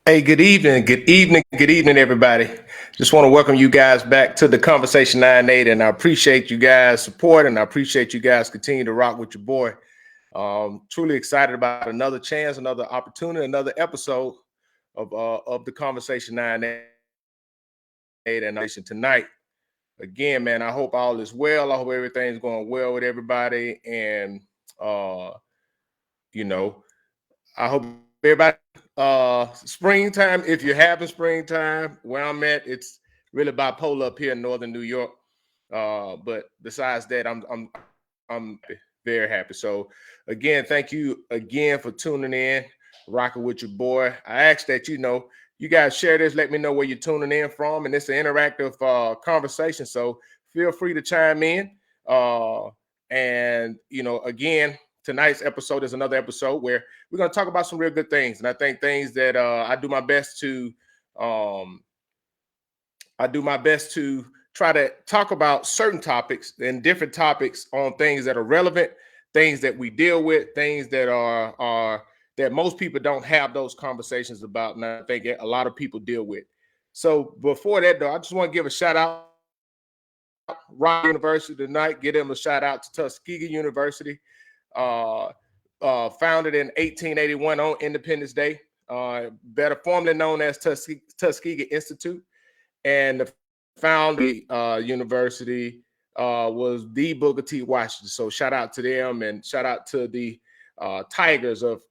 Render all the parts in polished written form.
Hey, good evening, everybody. Just want to welcome you guys back to the Conversation 98, and I appreciate you guys' support, and I appreciate you guys continue to rock with your boy. Truly excited about another chance, another opportunity, another episode of the Conversation 98 and tonight. Again, man, I hope all is well. I hope everything's going well with everybody, and uh, you know, I hope everybody springtime. If you're having springtime, where I'm at, it's really bipolar up here in northern New York. But besides that, I'm very happy. So again, thank you again for tuning in, rocking with your boy. I ask that you guys share this, let me know where you're tuning in from, and it's an interactive conversation. So feel free to chime in. And again, tonight's episode is another episode where we're going to talk about some real good things, and I think things that I do my best to um, try to talk about certain topics and different topics on things that are relevant, things that we deal with, things that are that most people don't have those conversations about, and I think a lot of people deal with. So before that, though, I just want to give a shout out Rock University tonight. Give them a shout out to Tuskegee University. Uh, Founded in 1881 on Independence Day, better formerly known as Tuskegee Institute. And the founder university was the Booker T. Washington. So shout out to them, and shout out to the Tigers of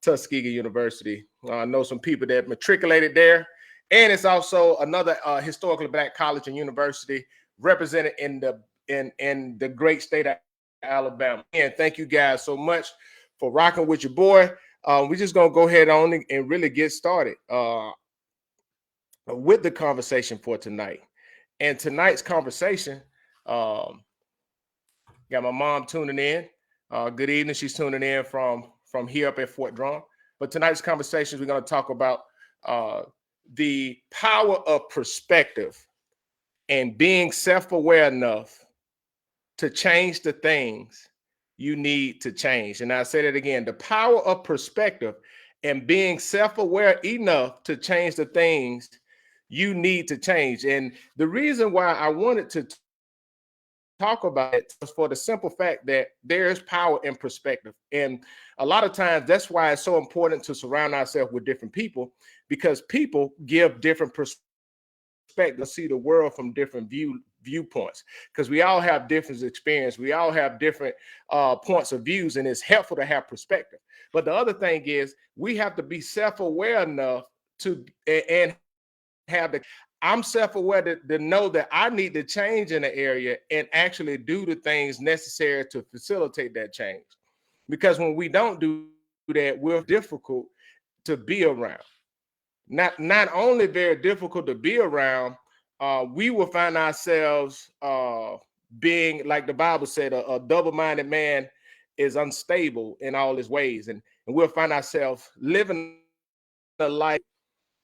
Tuskegee University. I know some people that matriculated there, and it's also another historically black college and university represented in the great state of Alabama. And thank you guys so much for rocking with your boy. We're just gonna go ahead on and really get started with the conversation for tonight. And tonight's conversation, um, got my mom tuning in. Good evening. She's tuning in from here up at Fort Drum. But tonight's conversation, we're going to talk about the power of perspective and being self-aware enough to change the things you need to change. And I say that again, the power of perspective and being self-aware enough to change the things you need to change. And the reason why I wanted to talk about it was for the simple fact that there is power in perspective. And a lot of times that's why it's so important to surround ourselves with different people, because people give different perspectives, see the world from different viewpoints, because we all have different experience, we all have different points of views, and it's helpful to have perspective. But the other thing is we have to be self-aware enough to and have the I'm self-aware to know that I need to change in the area and actually do the things necessary to facilitate that change. Because when we don't do that, we're difficult to be around. Not only very difficult to be around, we will find ourselves being, like the Bible said, a double-minded man is unstable in all his ways, and we'll find ourselves living a life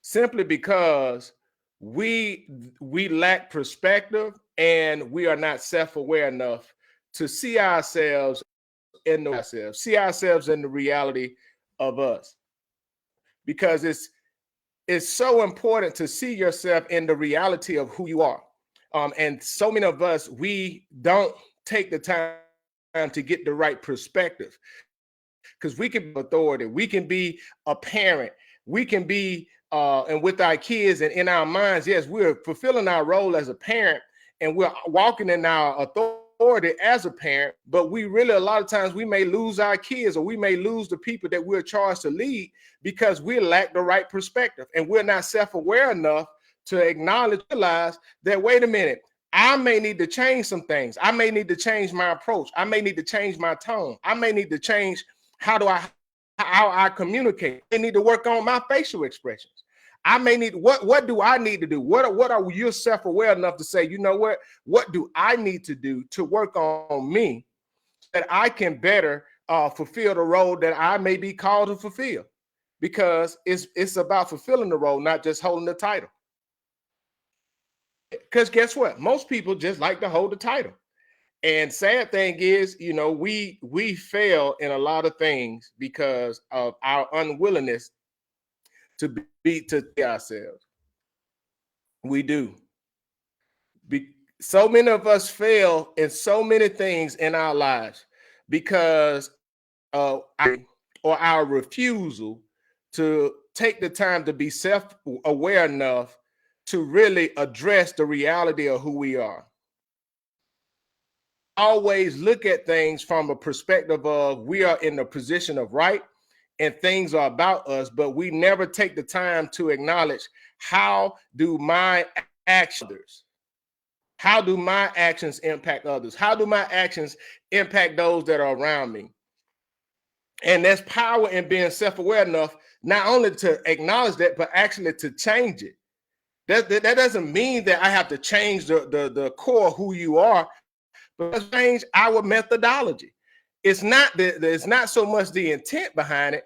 simply because we lack perspective, and we are not self-aware enough to see ourselves in the reality of us, because it's so important to see yourself in the reality of who you are. And so many of us, we don't take the time to get the right perspective, because we can be authority, we can be a parent, we can be and with our kids, and in our minds, yes, we're fulfilling our role as a parent, and we're walking in our authority as a parent. But we really, a lot of times, we may lose our kids, or we may lose the people that we're charged to lead, because we lack the right perspective, and we're not self-aware enough to acknowledge, realize that, wait a minute, I may need to change some things. I may need to change my approach. I may need to change my tone. I may need to change how do I how I communicate. I need to work on my facial expressions. I may need what do I need to do? What are you self-aware enough to say, you know what do I need to do to work on me, that I can better fulfill the role that I may be called to fulfill? Because it's about fulfilling the role, not just holding the title. Because guess what? Most people just like to hold the title. And sad thing is, we fail in a lot of things because of our unwillingness to see ourselves. We do. So many of us fail in so many things in our lives because of our refusal to take the time to be self-aware enough to really address the reality of who we are. Always look at things from a perspective of we are in the position of right and things are about us, but we never take the time to acknowledge how do my actions impact others? How do my actions impact those that are around me? And there's power in being self-aware enough not only to acknowledge that, but actually to change it. That doesn't mean that I have to change the core of who you are, but change our methodology. It's not so much the intent behind it,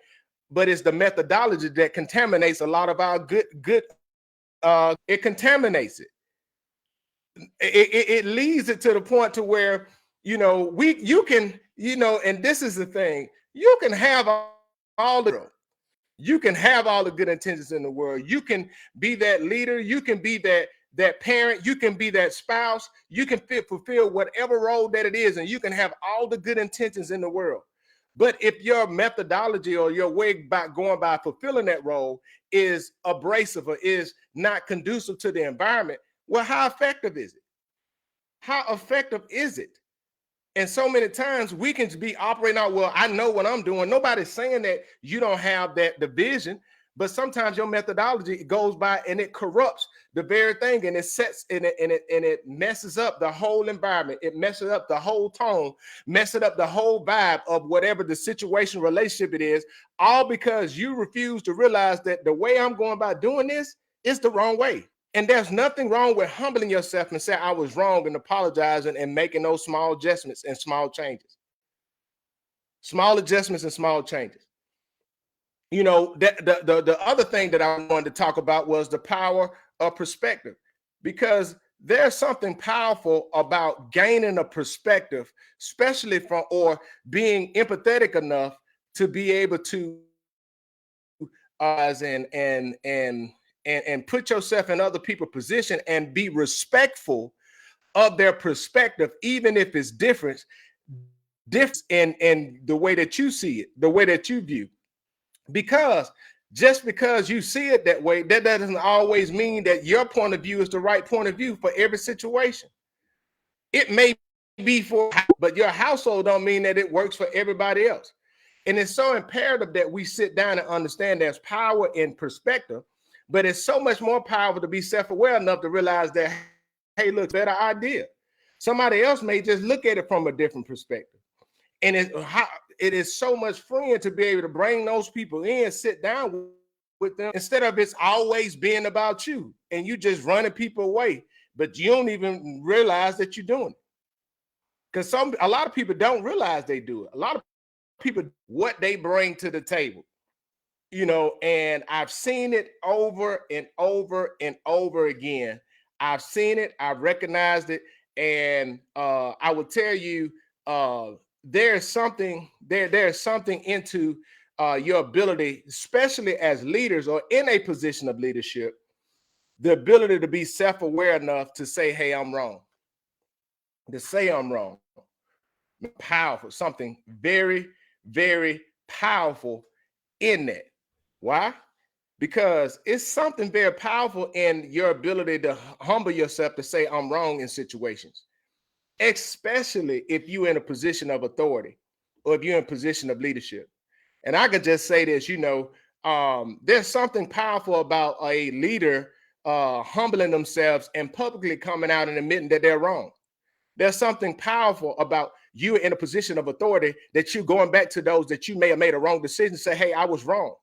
but it's the methodology that contaminates a lot of our good. It contaminates it. It leads it to the point to where you can and this is the thing, you can have all the good intentions in the world. You can be that leader, you can be that parent, you can be that spouse, you can fulfill whatever role that it is, and you can have all the good intentions in the world. But if your methodology or your way by going by fulfilling that role is abrasive or is not conducive to the environment, well, how effective is it? How effective is it? And so many times we can be operating out, well, I know what I'm doing. Nobody's saying that you don't have that division, but sometimes your methodology goes by and it corrupts the very thing, and it messes up the whole environment. It messes up the whole tone, messes up the whole vibe of whatever the situation, relationship it is, all because you refuse to realize that the way I'm going about doing this is the wrong way. And there's nothing wrong with humbling yourself and saying I was wrong and apologizing and making those small adjustments and small changes. Small adjustments and small changes. The other thing that I wanted to talk about was the power of perspective, because there's something powerful about gaining a perspective, especially from or being empathetic enough to be able to and put yourself in other people's position and be respectful of their perspective, even if it's different in the way that you see it, the way that you view. Because just because you see it that way, that doesn't always mean that your point of view is the right point of view for every situation. It may be but your household don't mean that it works for everybody else. And it's so imperative that we sit down and understand there's power in perspective, but it's so much more powerful to be self-aware enough to realize that, hey, look, better idea. Somebody else may just look at it from a different perspective. And it is so much freeing to be able to bring those people in, sit down with them, instead of it's always being about you and you just running people away, but you don't even realize that you're doing it. Because a lot of people don't realize they do it. A lot of people, what they bring to the table, and I've seen it over and over and over again. I've seen it, I've recognized it, and I will tell you, there's something into your ability, especially as leaders or in a position of leadership, the ability to be self-aware enough to say, hey, I'm wrong. To say I'm wrong. Powerful, something very, very powerful in that. Why? Because it's something very powerful in your ability to humble yourself to say I'm wrong in situations, especially if you're in a position of authority or if you're in a position of leadership. And I could just say this, there's something powerful about a leader humbling themselves and publicly coming out and admitting that they're wrong. There's something powerful about you in a position of authority that you're going back to those that you may have made a wrong decision, say, hey, I was wrong.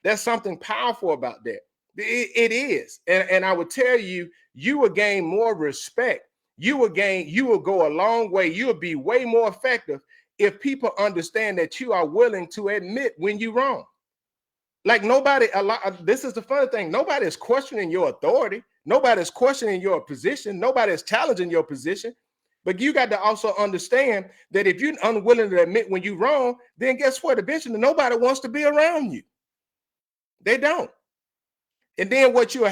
There's something powerful about that. It is. And I would tell you, you will gain more respect. You will go a long way. You'll be way more effective if people understand that you are willing to admit when you're wrong. Like this is the funny thing. Nobody is questioning your authority. Nobody is questioning your position. Nobody is challenging your position. But you got to also understand that if you're unwilling to admit when you're wrong, then guess what? Eventually, nobody wants to be around you. They don't. And then what you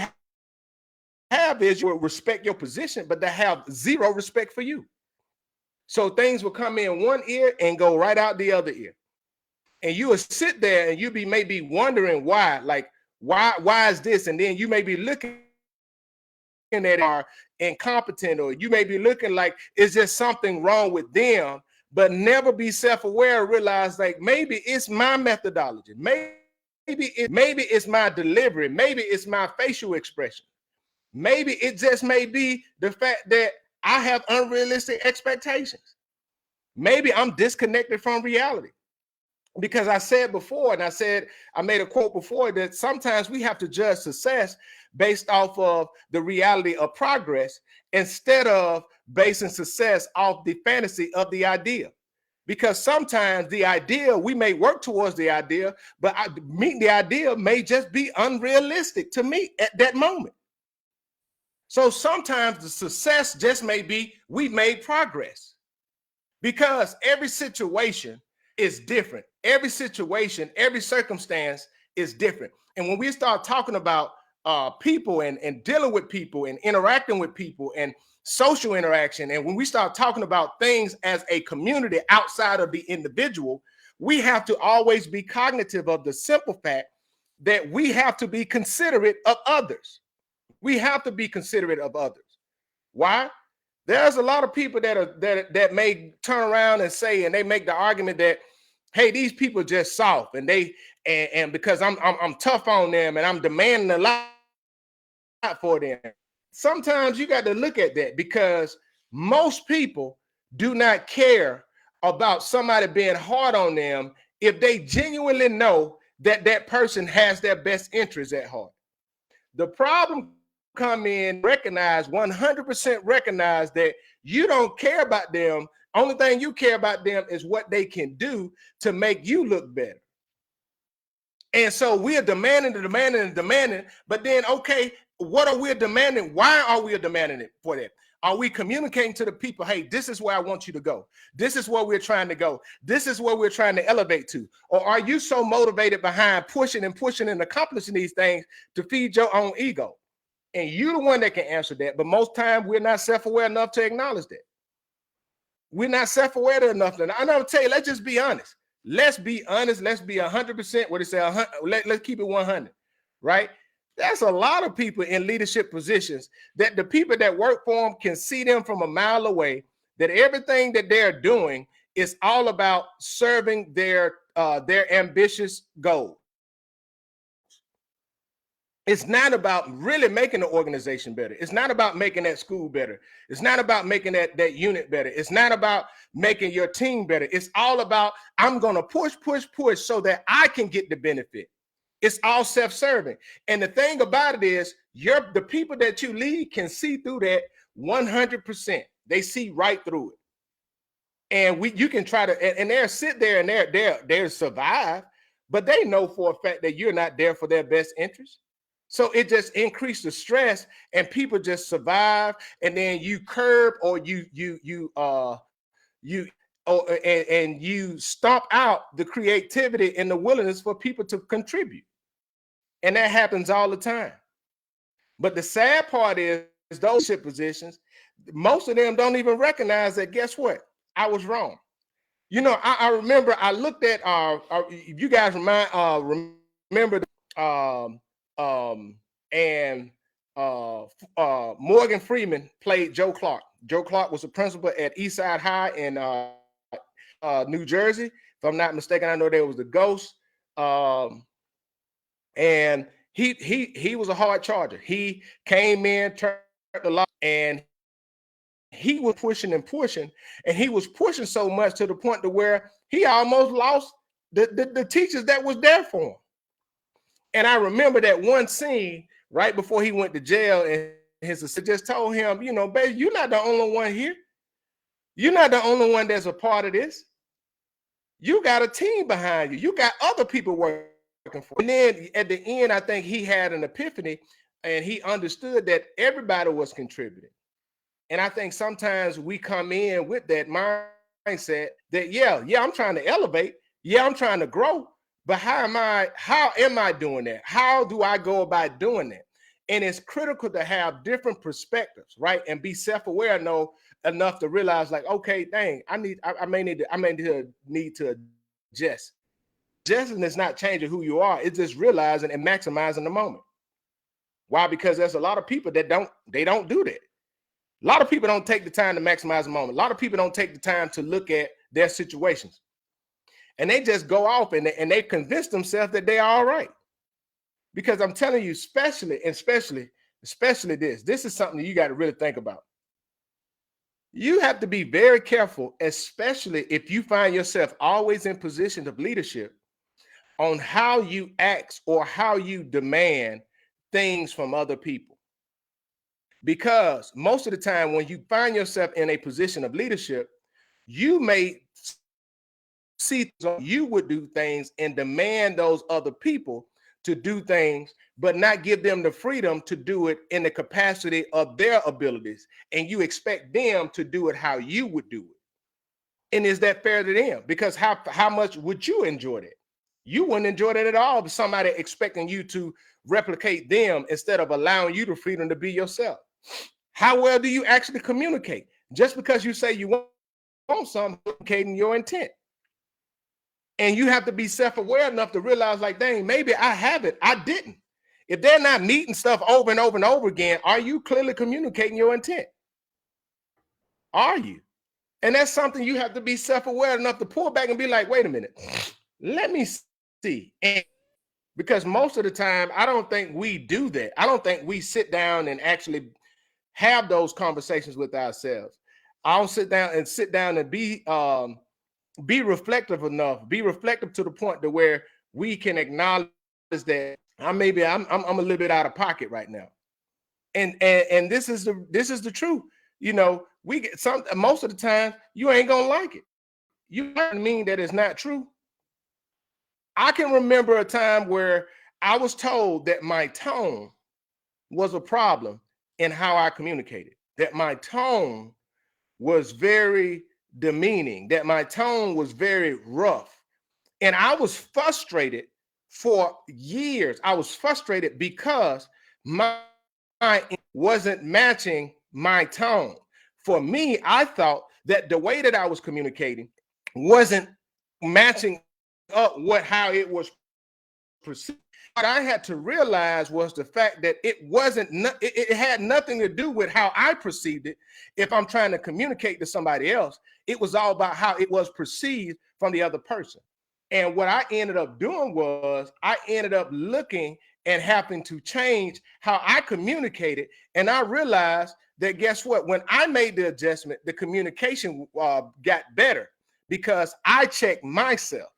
have is you will respect your position, but they have zero respect for you. So things will come in one ear and go right out the other ear. And you will sit there and you be maybe wondering why, like, why is this? And then you may be looking at it are incompetent, or you may be looking like it's just something wrong with them, but never be self-aware and realize like maybe it's my methodology, maybe it's my delivery, maybe it's my facial expression, maybe it just may be the fact that I have unrealistic expectations. Maybe I'm disconnected from reality. Because I said before, and I made a quote before, that sometimes we have to judge success based off of the reality of progress instead of basing success off the fantasy of the idea. Because sometimes the idea, we may work towards the idea, but meeting the idea may just be unrealistic to me at that moment. So sometimes the success just may be we've made progress, because every situation is different. Every situation, every circumstance is different. And when we start talking about people and dealing with people and interacting with people and social interaction, and when we start talking about things as a community outside of the individual, we have to always be cognitive of the simple fact that we have to be considerate of others. We have to be considerate of others. Why? There's a lot of people that may turn around and say, and they make the argument that, hey, these people just soft, and and because I'm tough on them and I'm demanding a lot for them. Sometimes you got to look at that, because most people do not care about somebody being hard on them if they genuinely know that that person has their best interests at heart. The problem come in, 100% recognize that you don't care about them. Only thing you care about them is what they can do to make you look better. And so we are demanding, but then, okay, what are we demanding? Why are we demanding it for that? Are we communicating to the people, hey, this is where I want you to go. This is where we're trying to go. This is where we're trying to elevate to. Or are you so motivated behind pushing and accomplishing these things to feed your own ego? And you're the one that can answer that. But most time we're not self-aware enough to acknowledge that. We're not self-aware enough. And I'm gonna tell you, let's just be honest. Let's be honest. Let's be 100%. What they say, let's keep it 100, right? There's a lot of people in leadership positions that the people that work for them can see them from a mile away, that everything that they're doing is all about serving their ambitious goal. It's not about really making the organization better. It's not about making that school better. It's not about making that unit better. It's not about making your team better. It's all about, I'm going to push so that I can get the benefit. It's all self-serving. And the thing about it is, the people that you lead can see through that 100%. They see right through it. And you can try to, and they'll sit there and they'll survive, but they know for a fact that you're not there for their best interest. So it just increased the stress, and people just survive, and then you curb, or you stomp out the creativity and the willingness for people to contribute. And that happens all the time. But the sad part is those ship positions, most of them don't even recognize that, guess what? I was wrong. You know, I remember I looked at you guys remember Morgan Freeman played Joe Clark. Joe Clark was a principal at Eastside High in New Jersey. If I'm not mistaken, I know there was the Ghost. And he was a hard charger. He came in, turned the lock, and he was pushing, and he was pushing so much to the point to where he almost lost the teachers that was there for him. And I remember that one scene right before he went to jail, and his assistant just told him, you know, baby, you're not the only one here. You're not the only one that's a part of this. You got a team behind you. You got other people working for. And then at the end, I think he had an epiphany, and he understood that everybody was contributing. And I think sometimes we come in with that mindset that, yeah, I'm trying to elevate. Yeah, I'm trying to grow. But how am I doing that? How do I go about doing that? And it's critical to have different perspectives, right? And be self-aware enough to realize, like, okay, dang, I may need to adjust. Adjusting is not changing who you are, it's just realizing and maximizing the moment. Why? Because there's a lot of people that don't do that. A lot of people don't take the time to maximize the moment. A lot of people don't take the time to look at their situations. And they just go off and they convince themselves that they are all right. Because I'm telling you, especially this is something you got to really think about. You have to be very careful, especially if you find yourself always in positions of leadership, on how you ask or how you demand things from other people. Because most of the time, when you find yourself in a position of leadership, you may see you would do things and demand those other people to do things, but not give them the freedom to do it in the capacity of their abilities. And you expect them to do it how you would do it. And is that fair to them? Because how much would you enjoy that? You wouldn't enjoy that at all, but somebody expecting you to replicate them instead of allowing you the freedom to be yourself. How well do you actually communicate? Just because you say you want something, communicating your intent. And you have to be self-aware enough to realize, like, dang, maybe I haven't, I didn't. If they're not meeting stuff over and over and over again, are you clearly communicating your intent? Are you? And that's something you have to be self-aware enough to pull back and be like, wait a minute, let me see. And because most of the time, I don't think we do that. I don't think we sit down and actually have those conversations with ourselves. I don't sit down and be reflective enough, be reflective to the point to where we can acknowledge that I'm a little bit out of pocket right now. And this is the truth. You know, we get most of the time you ain't gonna like it. You don't mean that it's not true. I can remember a time where I was told that my tone was a problem in how I communicated, that my tone was very demeaning, that my tone was very rough. And I was frustrated for years. I was frustrated because my wasn't matching my tone. For me, I thought that the way that I was communicating wasn't matching up how it was perceived. What I had to realize was the fact that it had nothing to do with how I perceived it. If I'm trying to communicate to somebody else, it was all about how it was perceived from the other person. And what I ended up doing was I ended up looking and having to change how I communicated. And I realized that, guess what? When I made the adjustment, the communication got better because I checked myself.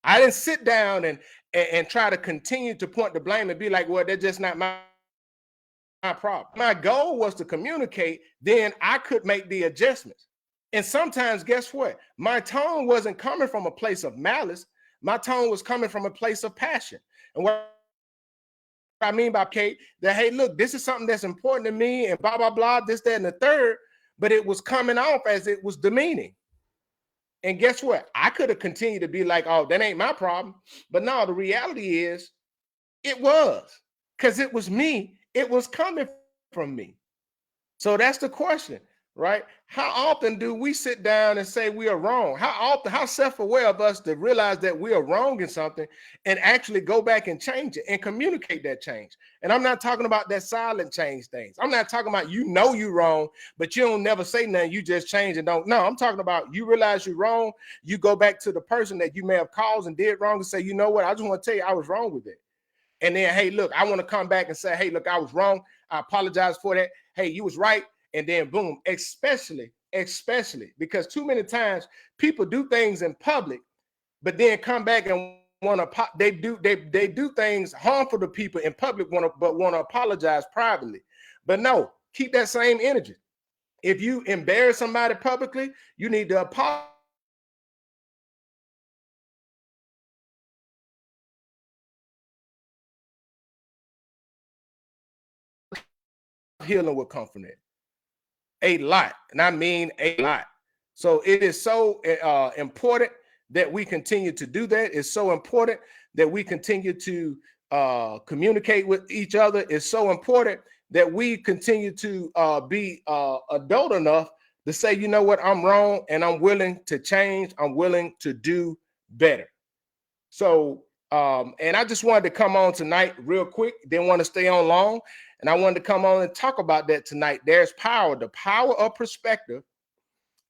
I didn't sit down and try to continue to point the blame and be like, well, that's just not my problem. My goal was to communicate, then I could make the adjustments. And sometimes, guess what? My tone wasn't coming from a place of malice. My tone was coming from a place of passion. And what I mean by, Kate, that, hey, look, this is something that's important to me and blah, blah, blah, this, that, and the third, but it was coming off as it was demeaning. And guess what? I could have continued to be like, oh, that ain't my problem. But no, the reality is it was, because it was me. It was coming from me. So that's the question, right? How often do we sit down and say we are wrong? How self-aware of us to realize that we are wrong in something and actually go back and change it and communicate that change? And I'm not talking about that silent change things. I'm not talking about, you know, you're wrong, but you don't never say nothing. You just change and don't. No, I'm talking about you realize you're wrong. You go back to the person that you may have caused and did wrong and say, you know what? I just want to tell you I was wrong with it. And then, hey, look, I want to come back and say, hey, look, I was wrong. I apologize for that. Hey, you was right. And then boom, especially because too many times people do things in public, but then come back and want to, they do things harmful to people in public, but want to apologize privately. But no, keep that same energy. If you embarrass somebody publicly, you need to apologize. Healing will come from it. A lot, and I mean a lot. So it is so important that we continue to do that. It's so important that we continue to communicate with each other. It's so important that we continue to be adult enough to say, you know what, I'm wrong and I'm willing to change. I'm willing to do better. So, and I just wanted to come on tonight real quick. Didn't want to stay on long. And I wanted to come on and talk about that tonight. There's power, the power of perspective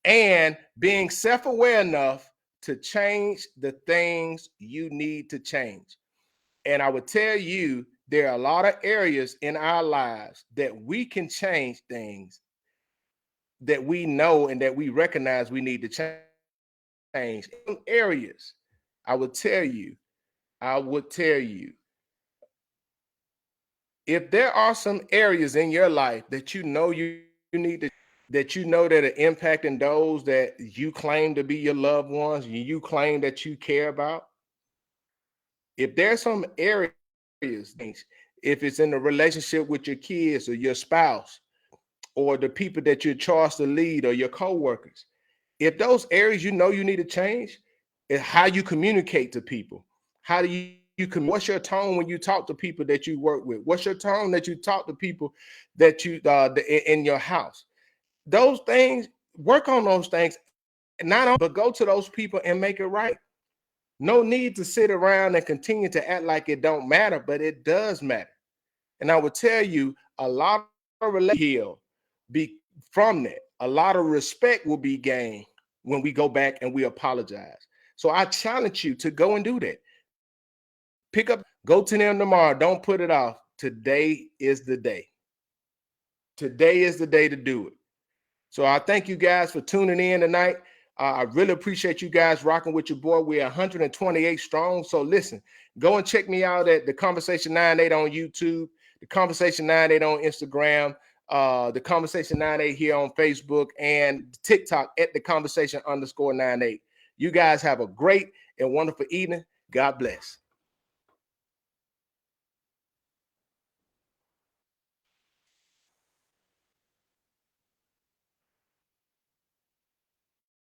and being self-aware enough to change the things you need to change. And I would tell you, there are a lot of areas in our lives that we can change things that we know and that we recognize we need to change. In areas, I would tell you, if there are some areas in your life that you know you need to, that you know that are impacting those that you claim to be your loved ones, you claim that you care about, if there's some areas, if it's in a relationship with your kids or your spouse or the people that you're charged to lead or your coworkers, if those areas you know you need to change, is how you communicate to people. How do you what's your tone when you talk to people that you work with? What's your tone that you talk to people that you in your house? Those things, work on those things, not only, but go to those people and make it right. No need to sit around and continue to act like it don't matter, but it does matter. And I would tell you, a lot of relationships be from that. A lot of respect will be gained when we go back and we apologize. So I challenge you to go and do that. Pick up, go to them tomorrow. Don't put it off. Today is the day. Today is the day to do it. So I thank you guys for tuning in tonight. I really appreciate you guys rocking with your boy. We're 128 strong. So listen, go and check me out at The Conversation 98 on YouTube, The Conversation 98 on Instagram, The Conversation 98 here on Facebook, and TikTok at The Conversation _98. You guys have a great and wonderful evening. God bless.